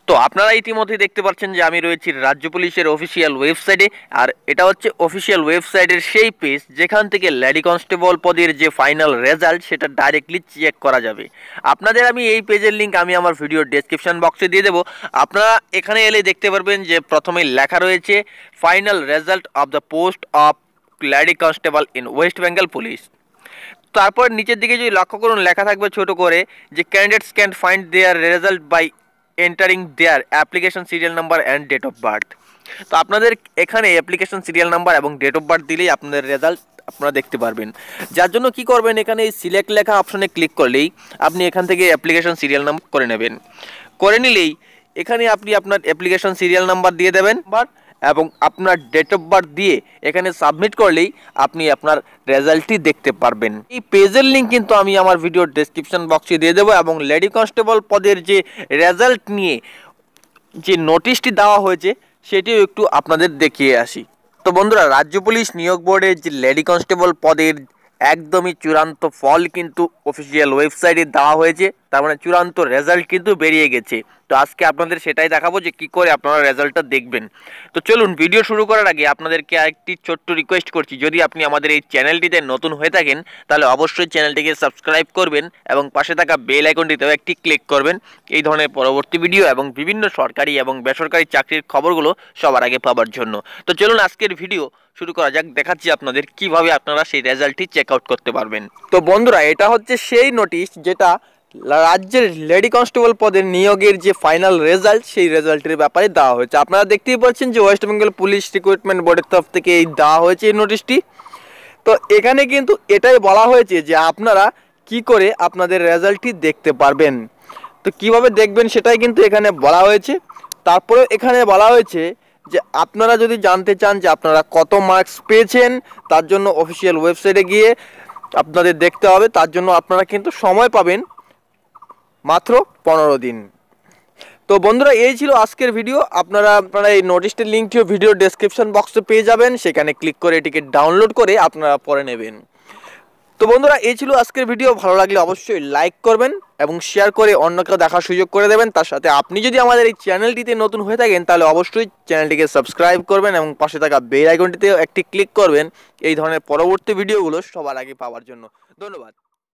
তো আপনারা ইতিমধ্যে দেখতে পাচ্ছেন যে আমি রয়েছি রাজ্য পুলিশের অফিসিয়াল ওয়েবসাইটে। আর এটা হচ্ছে অফিসিয়াল ওয়েবসাইটের সেই পেজ যেখান থেকে লেডি কনস্টেবল পদের যে ফাইনাল রেজাল্ট সেটা ডাইরেক্টলি চেক করা যাবে। আপনাদের আমি এই পেজের লিঙ্ক আমি আমার ভিডিও ডেসক্রিপশন বক্সে দিয়ে দেবো। আপনারা এখানে এলে দেখতে পারবেন যে প্রথমে লেখা রয়েছে final result of the post of lady constable in West Bengal police. তারপর নিচের দিকে যদি লক্ষ্য করুন লেখা থাকবে ছোট করে যে candidates can find their result by entering their application serial number and date of birth. তো আপনাদের এখানে অ্যাপ্লিকেশন সিরিয়াল নাম্বার এবং ডেট অফ বার্থ দিলেই আপনাদের রেজাল্ট আপনারা দেখতে পারবেন। যার জন্য কি করবেন, এখানে এই সিলেক্ট লেখা অপশনে ক্লিক করলেই আপনি এখান থেকে অ্যাপ্লিকেশন সিরিয়াল নাম্বার করে নেবেন। করে নিলেই এখানে আপনি আপনার অ্যাপ্লিকেশন সিরিয়াল নাম্বার দিয়ে দেবেন এবং আপনার ডেট অফ বার্থ দিয়ে এখানে সাবমিট করলেই আপনি আপনার রেজাল্টটি দেখতে পারবেন। এই পেজের লিঙ্ক কিন্তু আমি আমার ভিডিও ডেসক্রিপশন বক্সে দিয়ে দেবো এবং লেডি কনস্টেবল পদের যে রেজাল্ট নিয়ে যে নোটিশটি দেওয়া হয়েছে সেটিও একটু আপনাদের দেখিয়ে আসি। তো বন্ধুরা, রাজ্য পুলিশ নিয়োগ বোর্ডের যে লেডি কনস্টেবল পদের একদমই চূড়ান্ত ফল কিন্তু অফিসিয়াল ওয়েবসাইটে দেওয়া হয়েছে, তার মানে চূড়ান্ত রেজাল্ট কিন্তু বেরিয়ে গেছে। তো আজকে আপনাদের সেটাই দেখাবো যে কী করে আপনারা রেজাল্টটা দেখবেন। তো চলুন, ভিডিও শুরু করার আগে আপনাদেরকে আরেকটি ছোট্ট রিকোয়েস্ট করছি, যদি আপনি আমাদের এই চ্যানেলটিতে নতুন হয়ে থাকেন তাহলে অবশ্যই চ্যানেলটিকে সাবস্ক্রাইব করবেন এবং পাশে থাকা বেল আইকনটিতেও একটি ক্লিক করবেন এই ধরনের পরবর্তী ভিডিও এবং বিভিন্ন সরকারি এবং বেসরকারি চাকরির খবরগুলো সবার আগে পাওয়ার জন্য। তো চলুন আজকের ভিডিও শুরু করা যাক, দেখাচ্ছি আপনাদের কিভাবে আপনারা সেই রেজাল্টটি চেক আউট করতে পারবেন। তো বন্ধুরা, এটা হচ্ছে সেই নোটিশ যেটা রাজ্যের লেডি কনস্টেবল পদের নিয়োগের যে ফাইনাল রেজাল্ট সেই রেজাল্টের ব্যাপারে দেওয়া হয়েছে। আপনারা দেখতেই পাচ্ছেন যে ওয়েস্ট বেঙ্গল পুলিশ রিক্রুটমেন্ট বোর্ডের তরফ থেকে এই দেওয়া হয়েছে এই নোটিশটি। তো এখানে কিন্তু এটাই বলা হয়েছে যে আপনারা কি করে আপনাদের রেজাল্টটি দেখতে পারবেন। তো কিভাবে দেখবেন সেটাই কিন্তু এখানে বলা হয়েছে। তারপরে এখানে বলা হয়েছে যে আপনারা যদি জানতে চান যে আপনারা কত মার্কস পেয়েছেন তার জন্য অফিসিয়াল ওয়েবসাইটে গিয়ে আপনাদের দেখতে হবে। তার জন্য আপনারা কিন্তু সময় পাবেন মাত্র 15 দিন। তো বন্ধুরা, এই ছিল আজকের ভিডিও। আপনারা এই নোটিশটির লিঙ্কটিও ভিডিও ডেসক্রিপশন বক্সে পেয়ে যাবেন, সেখানে ক্লিক করে এটিকে ডাউনলোড করে আপনারা পড়ে নেবেন। তো বন্ধুরা, এই ছিল আজকের ভিডিও। ভালো লাগলে অবশ্যই লাইক করবেন এবং শেয়ার করে অন্যকে দেখার সুযোগ করে দেবেন। তার সাথে আপনি যদি আমাদের এই চ্যানেলটিতে নতুন হয়ে থাকেন তাহলে অবশ্যই চ্যানেলটিকে সাবস্ক্রাইব করবেন এবং পাশে থাকা বেল আইকনটিতেও একটি ক্লিক করবেন এই ধরনের পরবর্তী ভিডিওগুলো সবার আগে পাওয়ার জন্য। ধন্যবাদ।